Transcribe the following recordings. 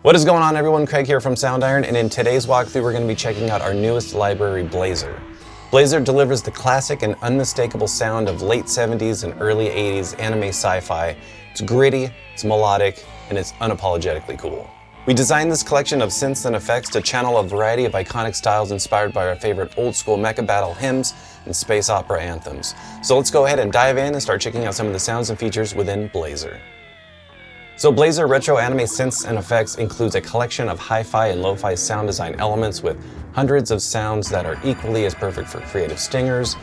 What is going on, everyone? Craig here from Soundiron, and in today's walkthrough we're going to be checking out our newest library, Blazor. Blazor delivers the classic and unmistakable sound of late 70s and early 80s anime sci-fi. It's gritty, it's melodic, and it's unapologetically cool. We designed this collection of synths and effects to channel a variety of iconic styles inspired by our favorite old-school mecha battle hymns and space opera anthems. So let's go ahead and dive in and start checking out some of the sounds and features within Blazor. So Blazor Retro Anime Synths and Effects includes a collection of hi-fi and lo-fi sound design elements with hundreds of sounds that are equally as perfect for creative stingers,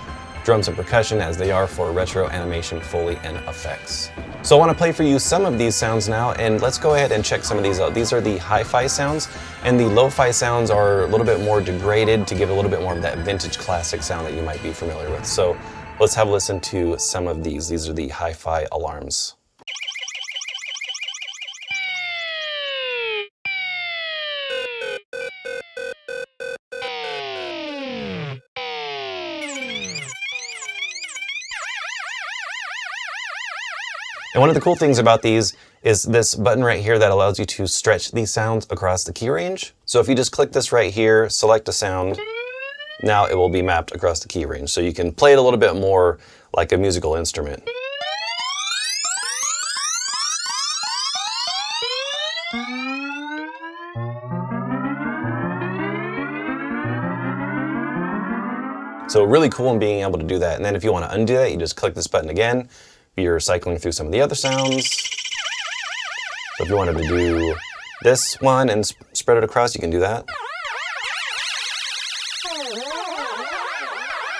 drums and percussion as they are for retro animation Foley and effects. So I want to play for you some of these sounds now, and let's go ahead and check some of these out. These are the hi-fi sounds, and the lo-fi sounds are a little bit more degraded to give a little bit more of that vintage classic sound that you might be familiar with. So let's have a listen to some of these. These are the hi-fi alarms. And one of the cool things about these is this button right here that allows you to stretch these sounds across the key range. So if you just click this right here, select a sound, now it will be mapped across the key range. So you can play it a little bit more like a musical instrument. So really cool in being able to do that. And then if you want to undo that, you just click this button again. You're cycling through some of the other sounds. So if you wanted to do this one and spread it across, you can do that.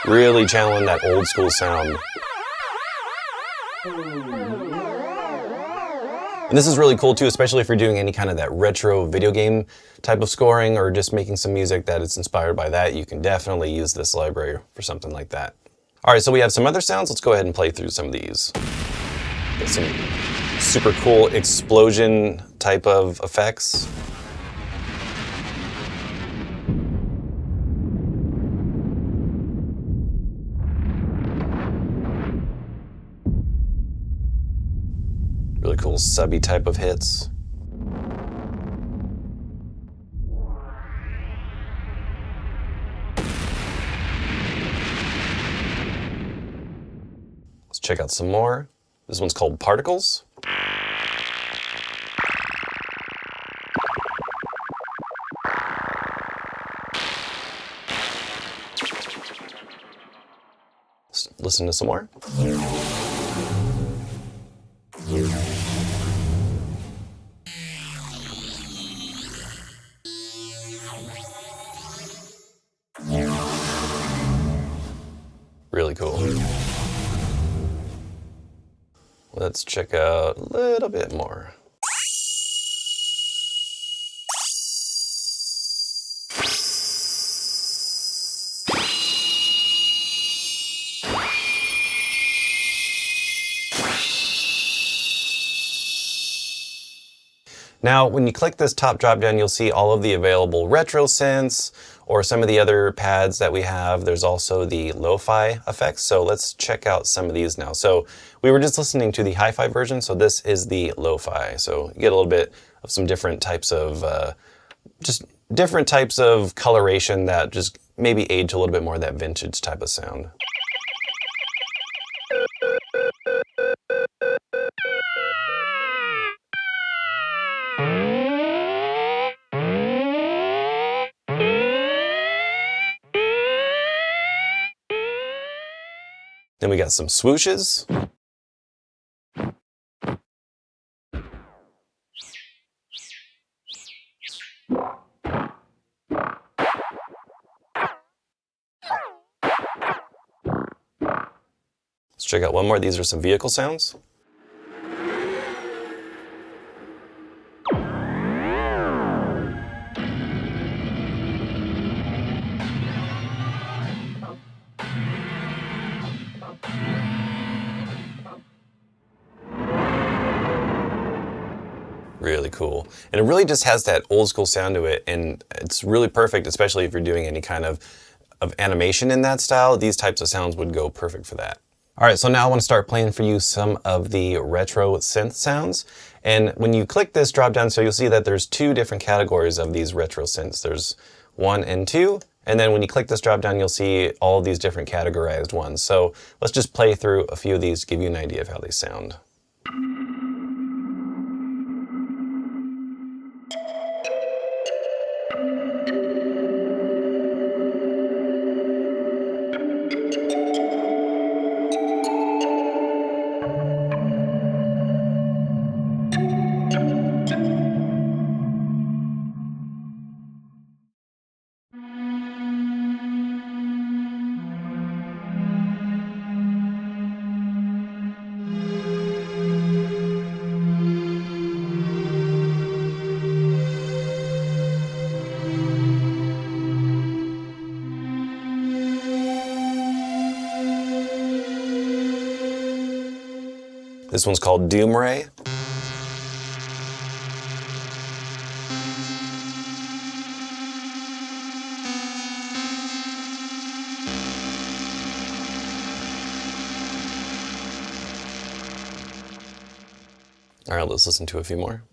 Really channeling that old school sound. And this is really cool too, especially if you're doing any kind of that retro video game type of scoring or just making some music that is inspired by that. You can definitely use this library for something like that. All right, so we have some other sounds. Let's go ahead and play through some of these. Get some super cool explosion type of effects. Really cool subby type of hits. Let's check out some more. This one's called Particles. Let's listen to some more. Really cool. Let's check out a little bit more. Now, when you click this top drop down, you'll see all of the available retro synths or some of the other pads that we have. There's also the lo-fi effects. So let's check out some of these now. So we were just listening to the hi-fi version. So this is the lo-fi. So you get a little bit of some different types of, just different types of coloration that just maybe age a little bit more of that vintage type of sound. Then we got some swooshes. Let's check out one more. These are some vehicle sounds. Really cool. And it really just has that old school sound to it, and it's really perfect, especially if you're doing any kind of animation in that style. These types of sounds would go perfect for that. All right, so now I want to start playing for you some of the retro synth sounds. And when you click this drop down, so you'll see that there's two different categories of these retro synths. There's 1 and 2. And then when you click this drop down, you'll see all these different categorized ones. So let's just play through a few of these to give you an idea of how they sound. This one's called Doomray. All right, let's listen to a few more.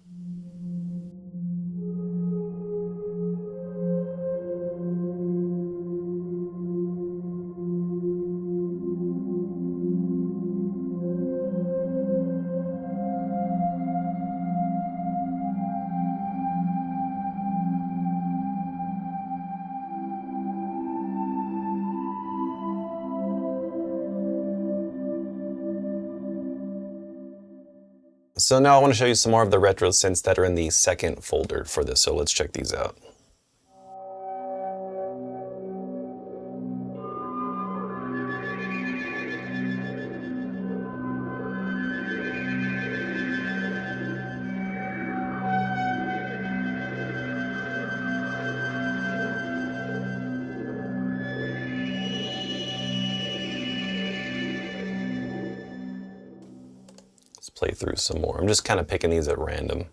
So now I want to show you some more of the retro synths that are in the second folder for this, so let's check these out. Let's play through some more. I'm just kind of picking these at random.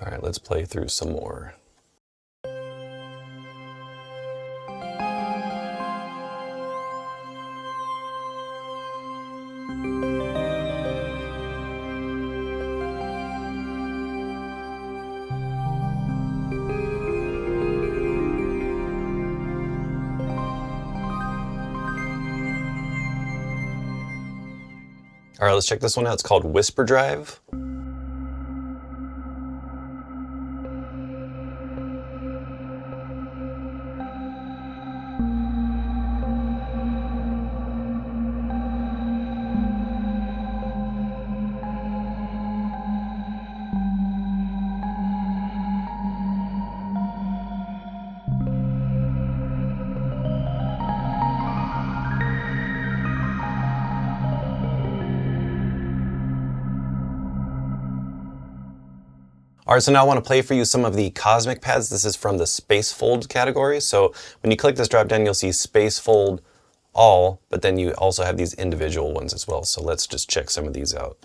All right, let's play through some more. All right, let's check this one out. It's called Whisper Drive. All right, so now I want to play for you some of the cosmic pads. This is from the Space Fold category. So when you click this drop down, you'll see Space Fold All, but then you also have these individual ones as well. So let's just check some of these out.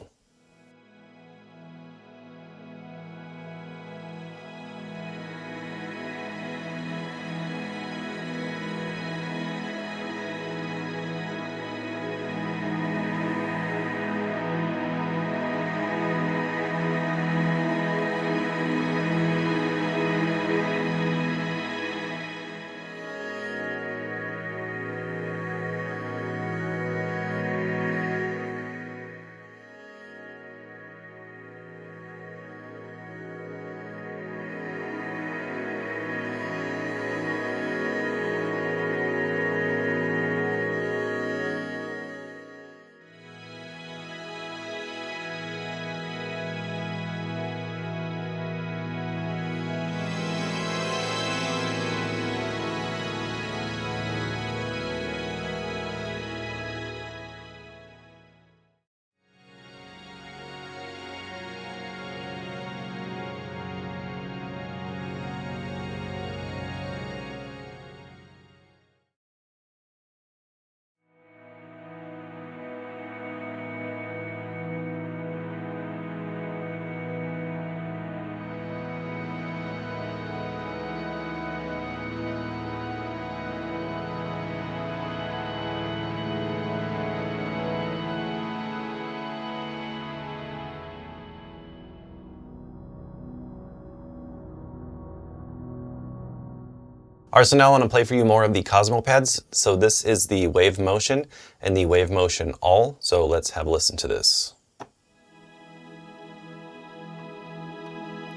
Alright, so now I want to play for you more of the Cosmo pads. So this is the Wave Motion and the Wave Motion All. So let's have a listen to this.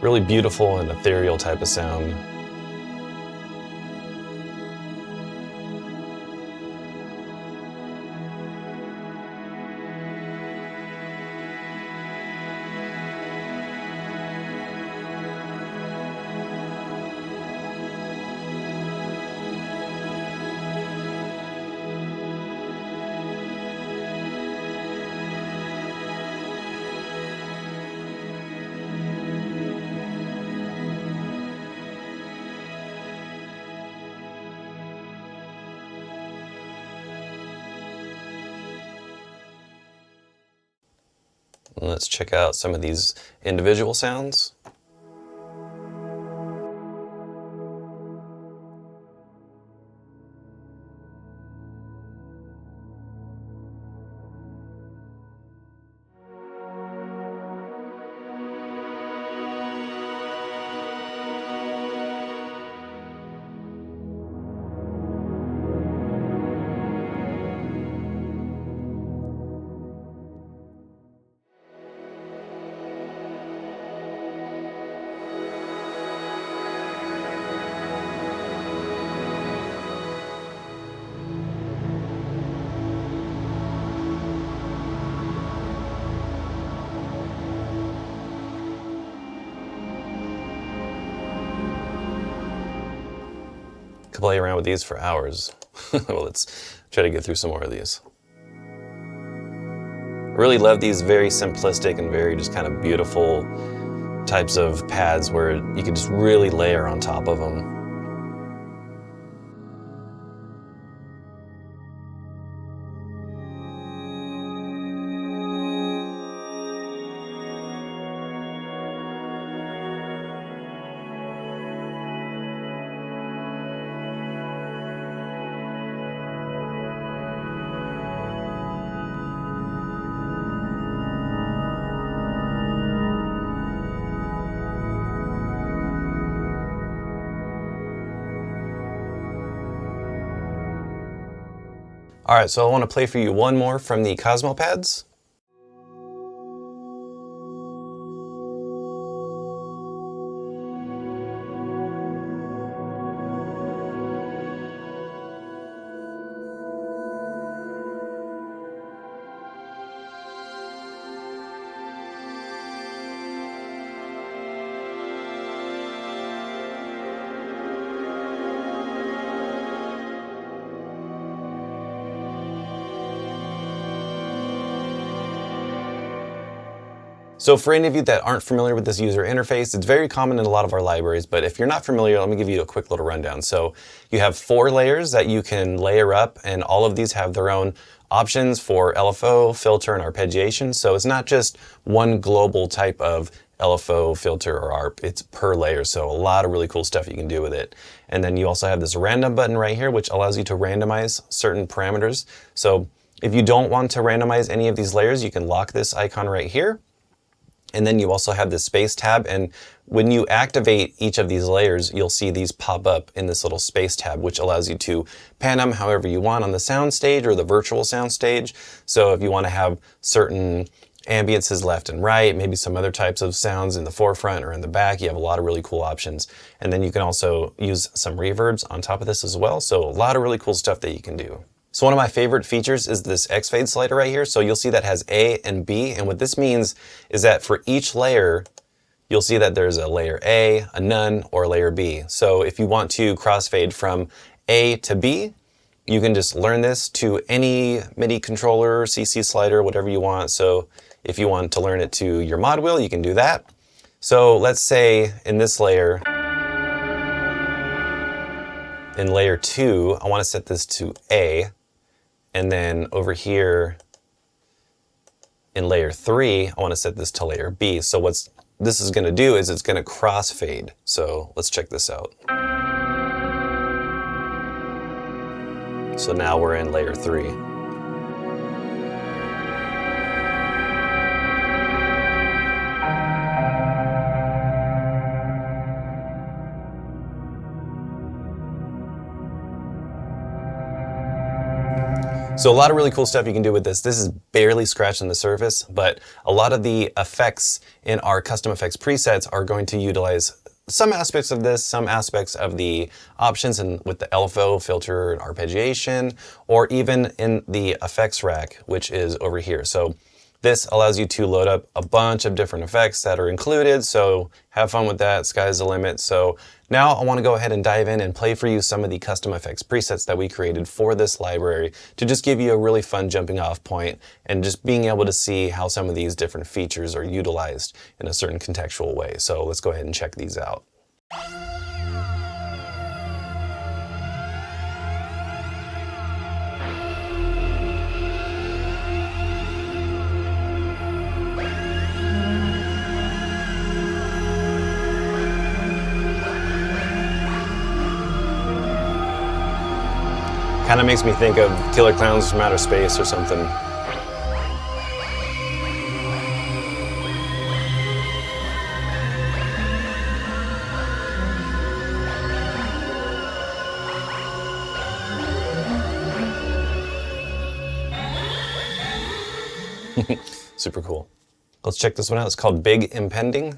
Really beautiful and ethereal type of sound. Let's check out some of these individual sounds. Could play around with these for hours. Well, let's try to get through some more of these. I really love these very simplistic and very just kind of beautiful types of pads where you can just really layer on top of them. Alright, so I want to play for you one more from the Cosmo pads. So for any of you that aren't familiar with this user interface, it's very common in a lot of our libraries, but if you're not familiar, let me give you a quick little rundown. So you have 4 layers that you can layer up, and all of these have their own options for LFO, filter, and arpeggiation. So it's not just one global type of LFO, filter, or ARP. It's per layer, so a lot of really cool stuff you can do with it. And then you also have this random button right here, which allows you to randomize certain parameters. So if you don't want to randomize any of these layers, you can lock this icon right here. And then you also have the space tab, and when you activate each of these layers, you'll see these pop up in this little space tab, which allows you to pan them however you want on the sound stage or the virtual sound stage. So if you want to have certain ambiances left and right, maybe some other types of sounds in the forefront or in the back, you have a lot of really cool options. And then you can also use some reverbs on top of this as well. So a lot of really cool stuff that you can do. So one of my favorite features is this X-Fade slider right here. So you'll see that has A and B, and what this means is that for each layer, you'll see that there's a layer A, a none, or a layer B. So if you want to crossfade from A to B, you can just learn this to any MIDI controller, CC slider, whatever you want. So if you want to learn it to your mod wheel, you can do that. So let's say in this layer, in layer 2, I want to set this to A. And then over here in layer 3, I want to set this to layer B. So what this is going to do is it's going to crossfade. So let's check this out. So now we're in layer 3. So a lot of really cool stuff you can do with this. This is barely scratching the surface, but a lot of the effects in our custom effects presets are going to utilize some aspects of this, some aspects of the options and with the LFO, filter, and arpeggiation, or even in the effects rack, which is over here. So this allows you to load up a bunch of different effects that are included, so have fun with that, sky's the limit. So now I want to go ahead and dive in and play for you some of the custom effects presets that we created for this library to just give you a really fun jumping off point and just being able to see how some of these different features are utilized in a certain contextual way. So let's go ahead and check these out. Kind of makes me think of Killer Clowns from Outer Space or something. Super cool. Let's check this one out. It's called Big Impending.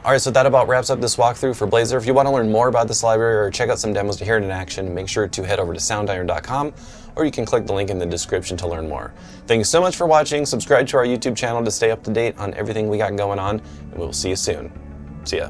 Alright, so that about wraps up this walkthrough for Blazor. If you want to learn more about this library or check out some demos to hear it in action, make sure to head over to soundiron.com, or you can click the link in the description to learn more. Thank you so much for watching. Subscribe to our YouTube channel to stay up to date on everything we got going on, and we will see you soon. See ya.